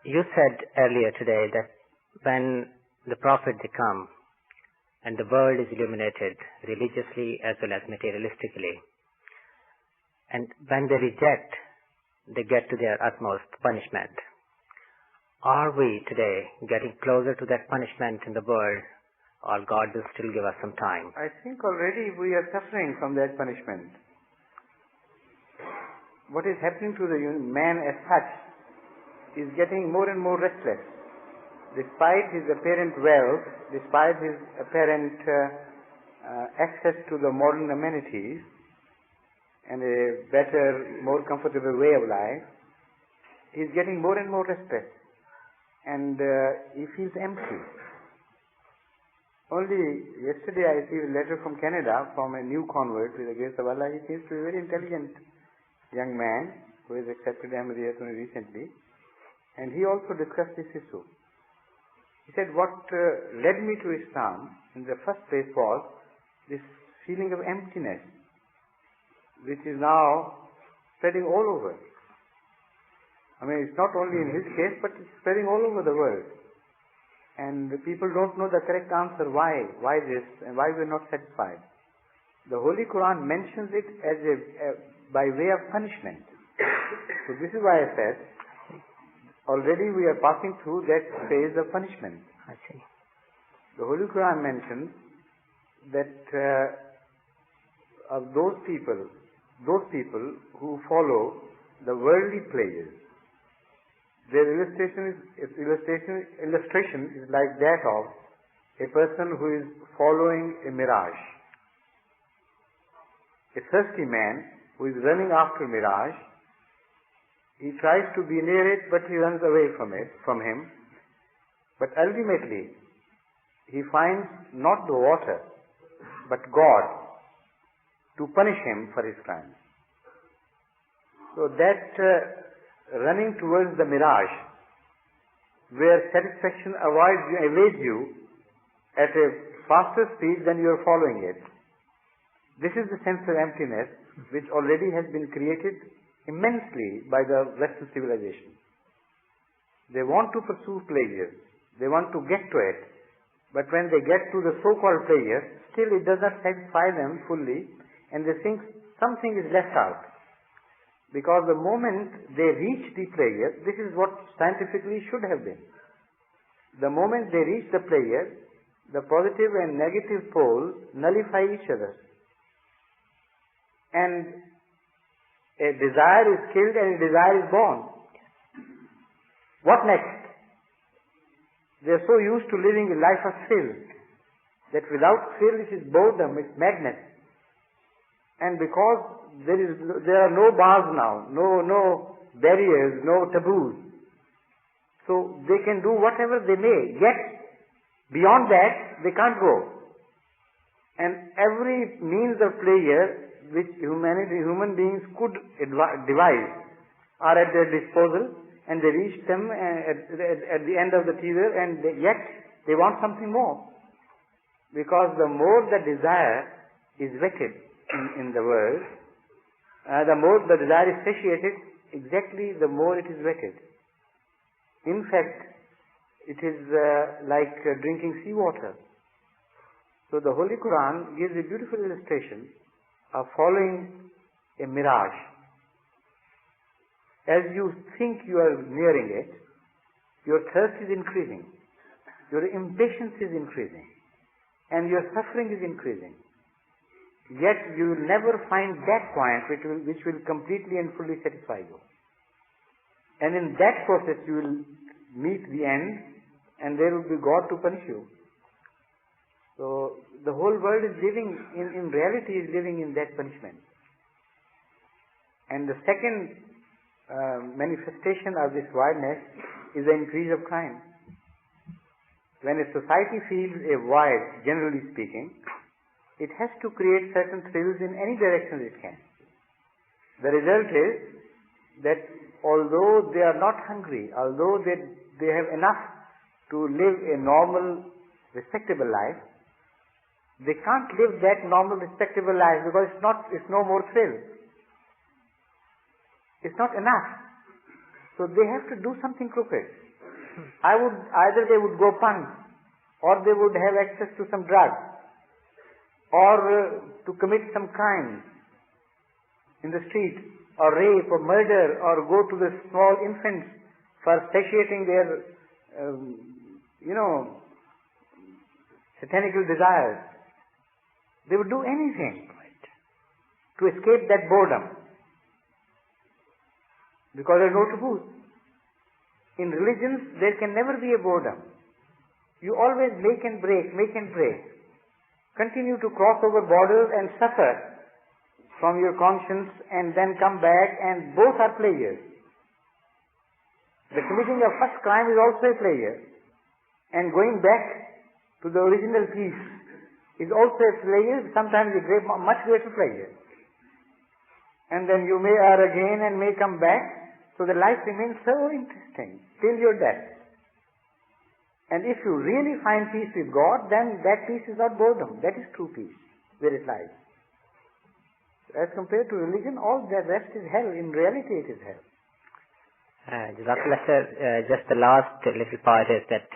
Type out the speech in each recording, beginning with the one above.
You said earlier today that when the Prophet they come and the world is illuminated religiously as well as materialistically, and when they reject, they get to their utmost punishment. Are we today getting closer to that punishment in the world, or God will still give us some time? I think already we are suffering from that punishment. What is happening to the man as such is getting more and more restless. Despite his apparent wealth, despite his apparent access to the modern amenities and a better, more comfortable way of life, he is getting more and more restless, and he feels empty. Only yesterday I received a letter from Canada from a new convert with the grace of Allah. He seems to be a very intelligent young man who has accepted Ahmadiyya only recently, and he also discussed this issue. He said, what led me to Islam in the first place was this feeling of emptiness, which is now spreading all over. I mean, it's not only in his case, but it's spreading all over the world. And people don't know the correct answer, why this, and why we're not satisfied. The Holy Quran mentions it as by way of punishment. So this is why I said, already we are passing through that phase of punishment. I see. The Holy Quran mentions that of those people who follow the worldly pleasures, their illustration is like that of a person who is following a mirage. A thirsty man who is running after mirage, he tries to be near it, but he runs away from him. But ultimately, he finds not the water, but God to punish him for his crimes. So that running towards the mirage, where satisfaction evades you at a faster speed than you are following it, this is the sense of emptiness which already has been created immensely by the Western civilization. They want to pursue pleasure, they want to get to it, but when they get to the so-called pleasure, still it does not satisfy them fully, and they think something is left out. Because the moment they reach the pleasure, this is what scientifically should have been. The moment they reach the pleasure, the positive and negative poles nullify each other. And a desire is killed and a desire is born. What next? They are so used to living a life of thrill that without thrill it is boredom, it's madness. And because there are no bars now, no barriers, no taboos, so they can do whatever they may. Yet beyond that they can't go. And every means of pleasure which human beings could devise are at their disposal, and they reach them at the end of the tether, and yet they want something more. Because the more the desire is whetted in the world, the more the desire is satiated, exactly the more it is whetted. In fact, it is like drinking seawater. So the Holy Quran gives a beautiful illustration of following a mirage. As you think you are nearing it, your thirst is increasing, your impatience is increasing, and your suffering is increasing. Yet you will never find that point which will completely and fully satisfy you. And in that process you will meet the end, and there will be God to punish you. So the whole world is living, in reality is living in that punishment. And the second manifestation of this wildness is the increase of crime. When a society feels a void, generally speaking, it has to create certain thrills in any direction it can. The result is that although they are not hungry, although they have enough to live a normal, respectable life, they can't live that normal, respectable life because it's no more thrill. It's not enough. So they have to do something crooked. either they would go punk, or they would have access to some drug, or to commit some crime in the street, or rape, or murder, or go to the small infants for satiating their, satanical desires. They would do anything to escape that boredom, because there's no taboo. In religions, there can never be a boredom. You always make and break, continue to cross over borders and suffer from your conscience, and then come back, and both are pleasures. The committing of first crime is also a pleasure, and going back to the original peace is also a pleasure, sometimes a much greater pleasure. And then you may err again and may come back, so the life remains so interesting till your death. And if you really find peace with God, then that peace is not boredom, that is true peace, where it lies. As compared to religion, all the rest is hell. In reality, it is hell. Jazakallah sir, just the last little part is that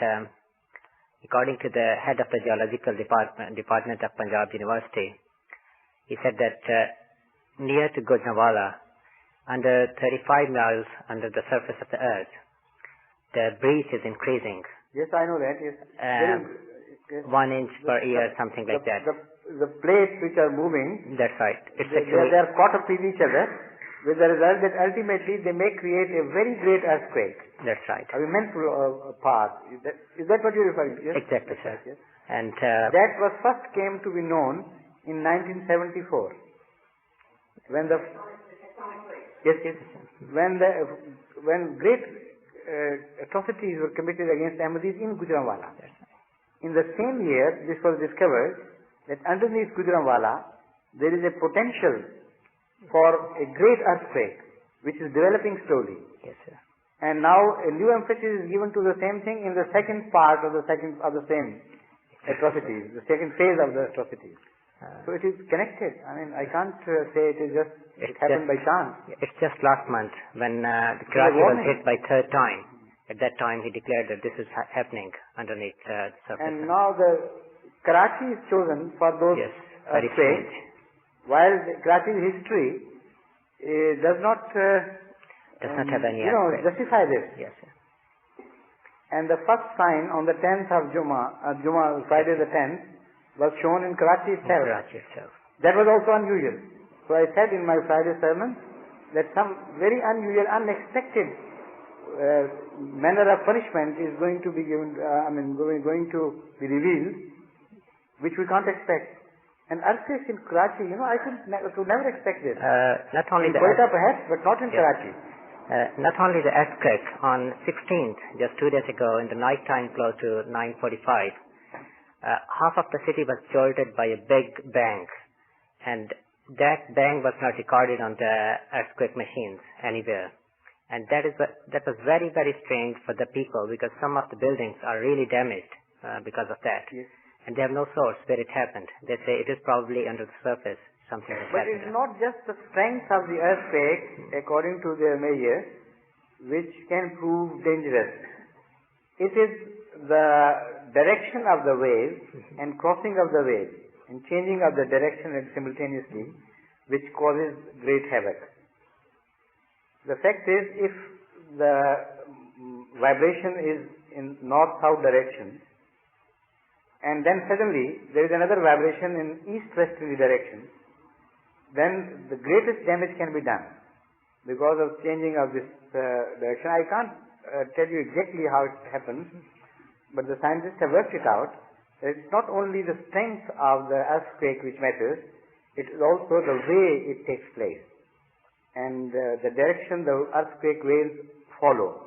according to the head of the geological department of Punjab University, he said that near to Gujranwala, under 35 miles under the surface of the earth, the breeze is increasing. Yes, I know that. Yes. Yes. 1 inch per year, something like that. The plates which are moving, that's right. They are caught up with each other, with the result that ultimately they may create a very great earthquake. That's right. An immense path. Is that what you're referring to? Yes? Exactly, sir. Yes. And that was first came to be known in 1974, when when great atrocities were committed against Ahmadis in Gujranwala. In the same year, this was discovered that underneath Gujranwala there is a potential for a great earthquake, which is developing slowly. Yes, sir. And now a new emphasis is given to the same thing in the second part of the same atrocities, the second phase of the atrocities. So it is connected. I mean, I can't say it happened by chance. It's just last month when the Karachi was hit by third time. At that time, he declared that this is happening underneath the surface. And now the Karachi is chosen for those earthquakes, while Karachi's history does not have any justify this. Yes, sir. And the first sign on the 10th of Friday the 10th, was shown in Karachi itself. That was also unusual. So I said in my Friday sermon that some very unusual, unexpected manner of punishment is going to be given. Going to be revealed, which we can't expect. And earthquakes in Karachi, I could never expect this. Not only in Quetta perhaps, but not in Karachi. Not only the earthquake on 16th, just 2 days ago, in the night time, close to 9:45. Half of the city was jolted by a big bang, and that bang was not recorded on the earthquake machines anywhere. And that was very, very strange for the people, because some of the buildings are really damaged because of that. Yes. And they have no source where it happened. They say it is probably under the surface, something like that. But it's not just the strength of the earthquake, according to their measure, which can prove dangerous. It is the direction of the wave and crossing of the wave and changing of the direction simultaneously, which causes great havoc. The fact is, if the vibration is in north-south direction, and then suddenly there is another vibration in east-westerly direction, then the greatest damage can be done because of changing of this direction. I can't tell you exactly how it happens, but the scientists have worked it out. It's not only the strength of the earthquake which matters, it is also the way it takes place and the direction the earthquake waves follow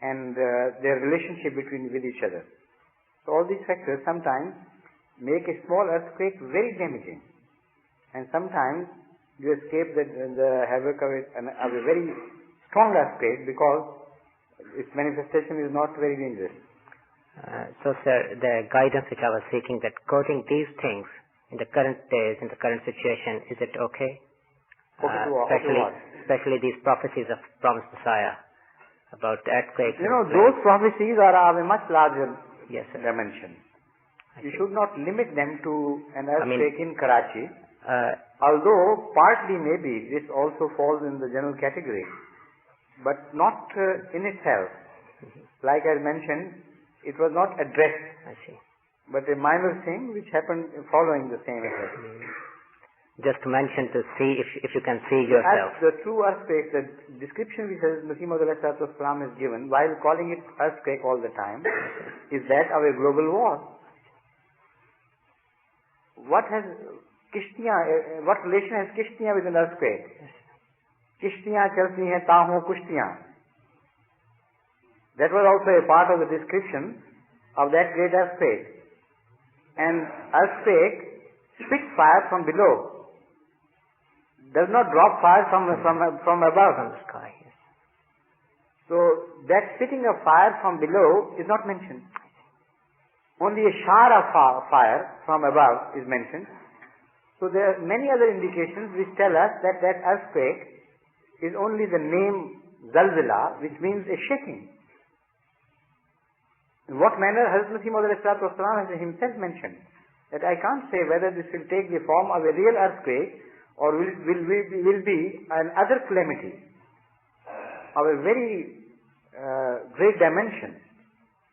and their relationship with each other. So all these factors sometimes make a small earthquake very damaging, and sometimes you escape the havoc of a very strong earthquake because its manifestation is not very dangerous. So, sir, the guidance which I was seeking, that quoting these things in the current days, in the current situation, is it okay? Especially these prophecies of promised Messiah. about the earthquake. Those prophecies are of a much larger Yes, sir. dimension. I You see. should not limit them to an earthquake in Karachi, Uh, although partly maybe this also falls in the general category, but not in itself. Like I mentioned, it was not addressed, I see. but a minor thing which happened following the same effect. Just to mention to see if you can see yourself. As the true earthquake, the description which Masih Maud has given, while calling it earthquake all the time, is that of a global war. What relation has Kishtiyan with an earthquake? Kishtiyan chalti hain taho kushtiyan. That was also a part of the description of that great earthquake. And earthquake spits fire from below. Does not drop fire from above. From the sky, yes. So that spitting of fire from below is not mentioned. Only a shower of fire from above is mentioned. So there are many other indications which tell us that that earthquake is only the name Zalzala, which means a shaking. In what manner Hazrat Masih Maud has himself mentioned that I can't say whether this will take the form of a real earthquake or will be an other calamity of a very great dimension.